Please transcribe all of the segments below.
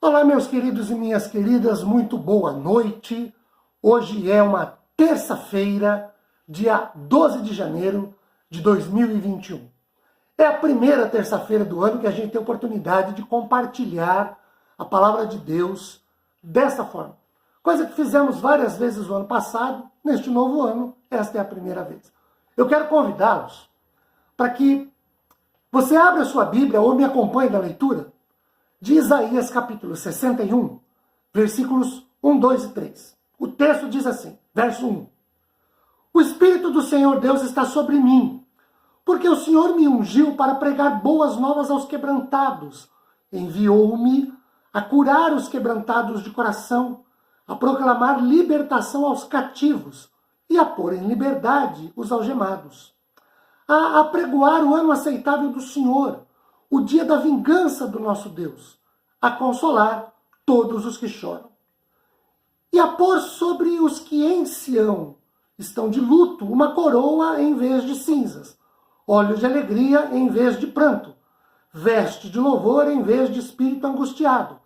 Olá, meus queridos e minhas queridas, muito boa noite. Hoje é uma terça-feira, dia 12 de janeiro de 2021. É a primeira terça-feira do ano que a gente tem a oportunidade de compartilhar a palavra de Deus dessa forma. Coisa que fizemos várias vezes no ano passado, neste novo ano, esta é a primeira vez. Eu quero convidá-los para que você abra a sua Bíblia ou me acompanhe na leitura de Isaías capítulo 61, versículos 1, 2 e 3. O texto diz assim, verso 1. O Espírito do Senhor Deus está sobre mim, porque o Senhor me ungiu para pregar boas novas aos quebrantados. Enviou-me a curar os quebrantados de coração, a proclamar libertação aos cativos e a pôr em liberdade os algemados. A apregoar o ano aceitável do Senhor, o dia da vingança do nosso Deus, a consolar todos os que choram. E a pôr sobre os que em Sião estão de luto uma coroa em vez de cinzas, olhos de alegria em vez de pranto, veste de louvor em vez de espírito angustiado,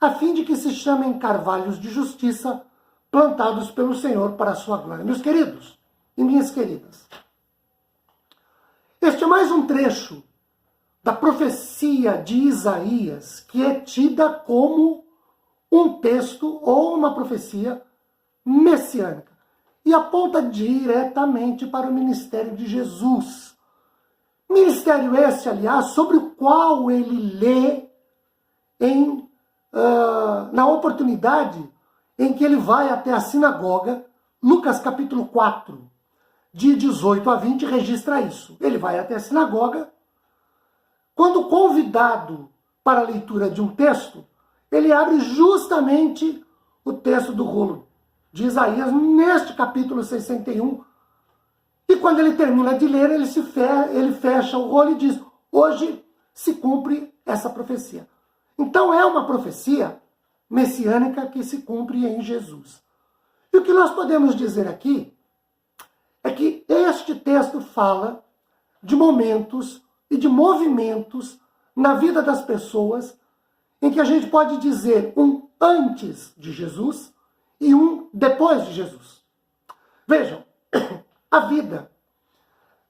a fim de que se chamem carvalhos de justiça, plantados pelo Senhor para a sua glória. Meus queridos e minhas queridas, este é mais um trecho da profecia de Isaías, que é tida como um texto ou uma profecia messiânica, e aponta diretamente para o ministério de Jesus. Ministério esse, aliás, sobre o qual ele lê na oportunidade em que ele vai até a sinagoga. Lucas capítulo 4, de 18 a 20, registra isso. Ele vai até a sinagoga. Quando convidado para a leitura de um texto, ele abre justamente o texto do rolo de Isaías, neste capítulo 61. E quando ele termina de ler, ele fecha o rolo e diz, hoje se cumpre essa profecia. Então é uma profecia messiânica que se cumpre em Jesus. E o que nós podemos dizer aqui é que este texto fala de momentos e de movimentos na vida das pessoas em que a gente pode dizer um antes de Jesus e um depois de Jesus. Vejam, a vida,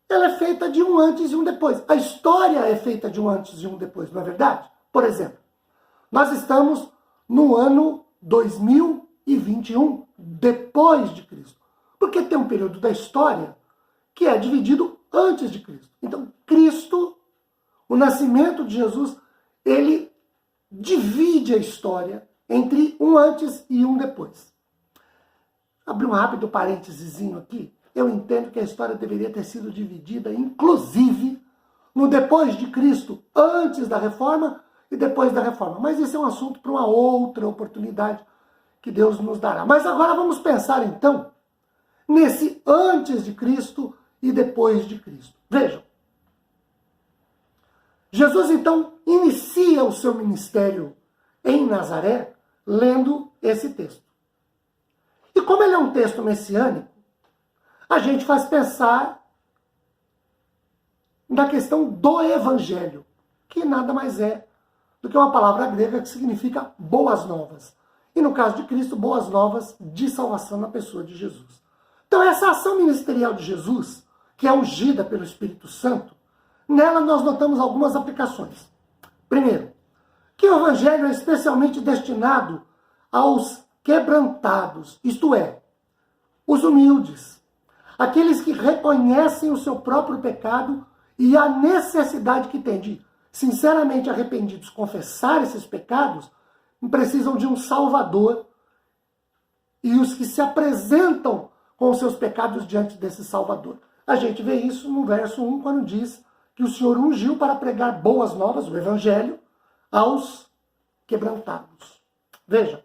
ela é feita de um antes e um depois. A história é feita de um antes e um depois, não é verdade? Por exemplo, nós estamos no ano 2021, depois de Cristo. Porque tem um período da história que é dividido antes de Cristo. Então, Cristo, o nascimento de Jesus, ele divide a história entre um antes e um depois. Abri um rápido parênteses aqui. Eu entendo que a história deveria ter sido dividida, inclusive, no depois de Cristo, antes da reforma e depois da reforma. Mas esse é um assunto para uma outra oportunidade que Deus nos dará. Mas agora vamos pensar, então, nesse antes de Cristo e depois de Cristo. Vejam, Jesus, então, inicia o seu ministério em Nazaré lendo esse texto. E como ele é um texto messiânico, a gente faz pensar na questão do evangelho, que nada mais é do que uma palavra grega que significa boas novas. E no caso de Cristo, boas novas de salvação na pessoa de Jesus. Então essa ação ministerial de Jesus, que é ungida pelo Espírito Santo, nela nós notamos algumas aplicações. Primeiro, que o evangelho é especialmente destinado aos quebrantados, isto é, os humildes, aqueles que reconhecem o seu próprio pecado e a necessidade que têm de, sinceramente arrependidos, confessar esses pecados, precisam de um Salvador, e os que se apresentam com os seus pecados diante desse Salvador. A gente vê isso no verso 1, quando diz que o Senhor ungiu para pregar boas novas, o Evangelho, aos quebrantados. Veja,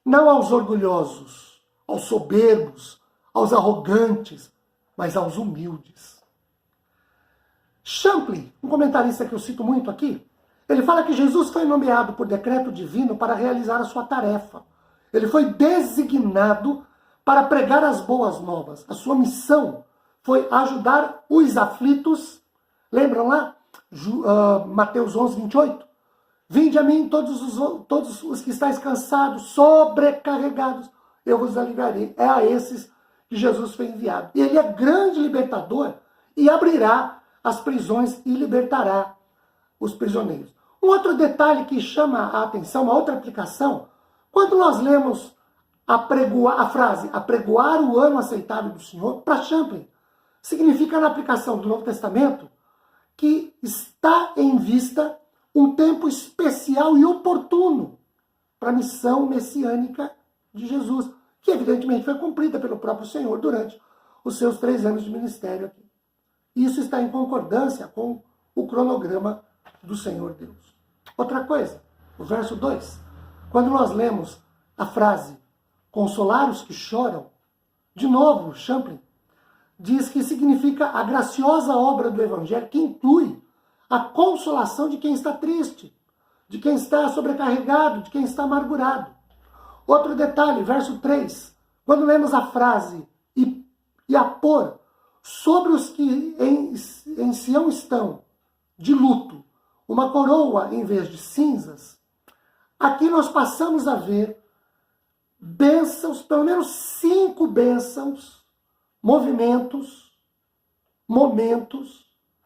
não aos orgulhosos, aos soberbos, aos arrogantes, mas aos humildes. Champlin, um comentarista que eu cito muito aqui, ele fala que Jesus foi nomeado por decreto divino para realizar a sua tarefa. Ele foi designado para pregar as boas novas. A sua missão foi ajudar os aflitos. Lembram lá? Mateus 11, 28? Vinde a mim todos os que estáis cansados, sobrecarregados, eu vos aliviarei. É a esses que Jesus foi enviado. E ele é grande libertador e abrirá as prisões e libertará os prisioneiros. Um outro detalhe que chama a atenção, uma outra aplicação, quando nós lemos a frase apregoar o ano aceitável do Senhor, para Champlin, significa na aplicação do Novo Testamento que está em vista um tempo especial e oportuno para a missão messiânica de Jesus, que evidentemente foi cumprida pelo próprio Senhor durante os seus 3 anos de ministério aqui. Isso está em concordância com o cronograma do Senhor Deus. Outra coisa, o verso 2, quando nós lemos a frase consolar os que choram, de novo, Champlin diz que significa a graciosa obra do Evangelho que inclui a consolação de quem está triste, de quem está sobrecarregado, de quem está amargurado. Outro detalhe, verso 3, quando lemos a frase e a pôr sobre os que em Sião estão de luto uma coroa em vez de cinzas, aqui nós passamos a ver bênçãos, pelo menos 5 bênçãos, momentos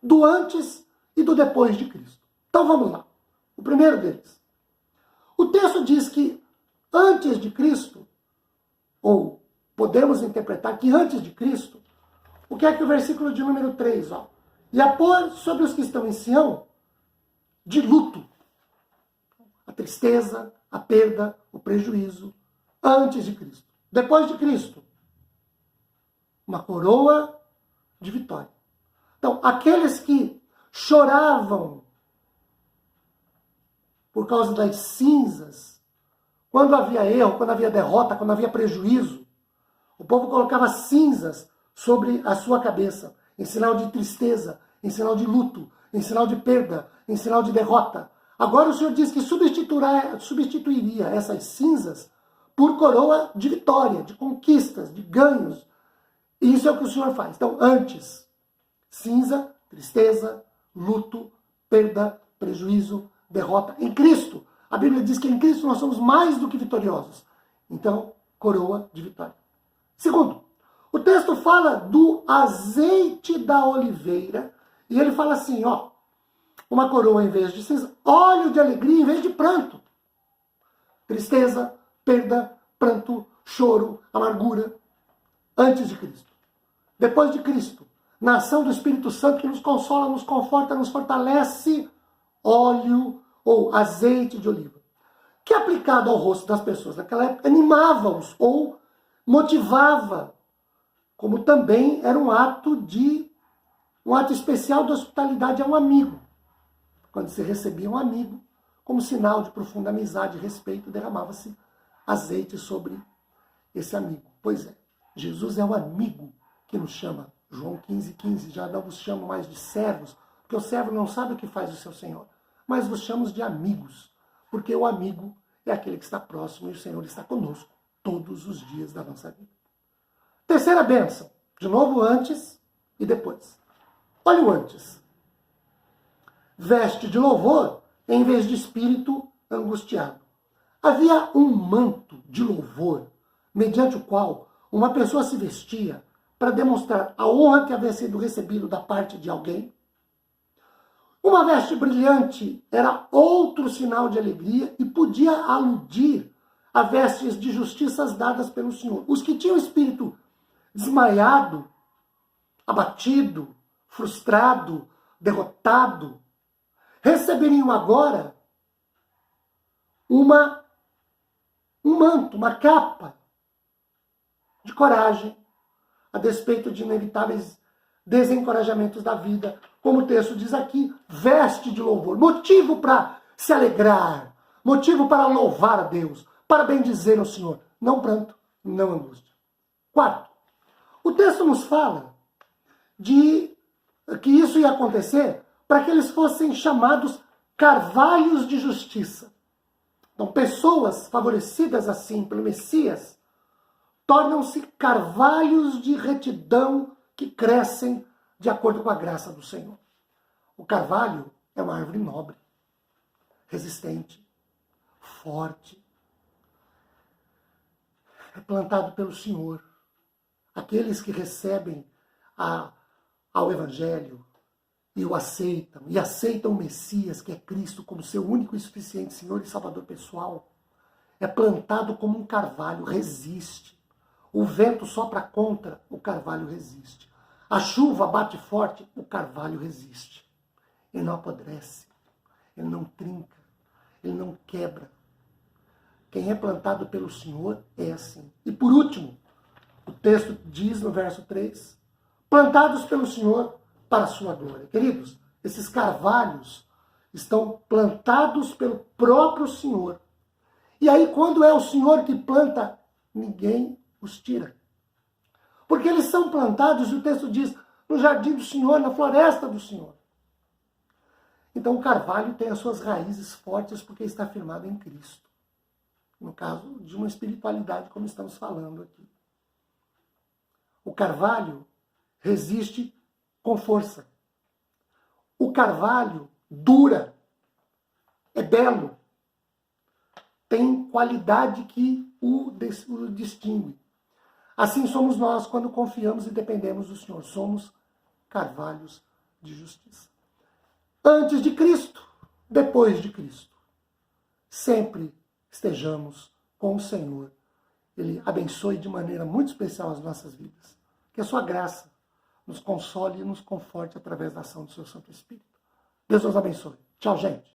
do antes e do depois de Cristo. Então vamos lá. O primeiro deles. O texto diz que antes de Cristo, ou podemos interpretar que antes de Cristo, o que é que o versículo de número 3, ó, e a pôr sobre os que estão em Sião de luto, a tristeza, a perda, o prejuízo, antes de Cristo. Depois de Cristo, uma coroa de vitória. Então, aqueles que choravam por causa das cinzas, quando havia erro, quando havia derrota, quando havia prejuízo, o povo colocava cinzas sobre a sua cabeça, em sinal de tristeza, em sinal de luto, em sinal de perda, em sinal de derrota. Agora o Senhor diz que substituiria essas cinzas por coroa de vitória, de conquistas, de ganhos. E isso é o que o Senhor faz. Então, antes, cinza, tristeza, luto, perda, prejuízo, derrota. Em Cristo, a Bíblia diz que em Cristo nós somos mais do que vitoriosos. Então, coroa de vitória. Segundo, o texto fala do azeite da oliveira, e ele fala assim, ó, uma coroa em vez de cinza, óleo de alegria em vez de pranto. Tristeza, perda, pranto, choro, amargura, antes de Cristo. Depois de Cristo, na ação do Espírito Santo que nos consola, nos conforta, nos fortalece, óleo ou azeite de oliva, que aplicado ao rosto das pessoas naquela época, animava-os ou motivava, como também era um ato especial de hospitalidade a um amigo. Quando se recebia um amigo, como sinal de profunda amizade e respeito, derramava-se azeite sobre esse amigo. Pois é, Jesus é o amigo que nos chama. João 15,15, já não vos chamo mais de servos, porque o servo não sabe o que faz o seu senhor, mas vos chamo de amigos, porque o amigo é aquele que está próximo e o Senhor está conosco todos os dias da nossa vida. Terceira bênção, de novo antes e depois. Olha o antes. Veste de louvor em vez de espírito angustiado. Havia um manto de louvor, mediante o qual uma pessoa se vestia para demonstrar a honra que havia sido recebido da parte de alguém. Uma veste brilhante era outro sinal de alegria e podia aludir a vestes de justiças dadas pelo Senhor. Os que tinham espírito desmaiado, abatido, frustrado, derrotado, receberiam agora um manto, uma capa de coragem, a despeito de inevitáveis desencorajamentos da vida, como o texto diz aqui, veste de louvor, motivo para se alegrar, motivo para louvar a Deus, para bendizer o Senhor, não pranto, não angústia. Quarto, o texto nos fala de que isso ia acontecer para que eles fossem chamados carvalhos de justiça. Então, pessoas favorecidas assim pelo Messias tornam-se carvalhos de retidão que crescem de acordo com a graça do Senhor. O carvalho é uma árvore nobre. resistente, forte. É plantado pelo Senhor. Aqueles que recebem ao Evangelho e o aceitam, e aceitam o Messias, que é Cristo, como seu único e suficiente Senhor e Salvador pessoal, é plantado como um carvalho, resiste. O vento sopra contra, o carvalho resiste. A chuva bate forte, o carvalho resiste. Ele não apodrece, ele não trinca, ele não quebra. Quem é plantado pelo Senhor é assim. E por último, o texto diz no verso 3, plantados pelo Senhor para a sua glória. Queridos, esses carvalhos estão plantados pelo próprio Senhor. E aí, quando é o Senhor que planta, ninguém os tira. Porque eles são plantados, e o texto diz, no jardim do Senhor, na floresta do Senhor. Então o carvalho tem as suas raízes fortes porque está firmado em Cristo. No caso de uma espiritualidade, como estamos falando aqui. O carvalho resiste com força. O carvalho dura, é belo, tem qualidade que o distingue. Assim somos nós quando confiamos e dependemos do Senhor. Somos carvalhos de justiça. Antes de Cristo, depois de Cristo. Sempre estejamos com o Senhor. Ele abençoe de maneira muito especial as nossas vidas. Que a sua graça nos console e nos conforte através da ação do seu Santo Espírito. Deus nos abençoe. Tchau, gente.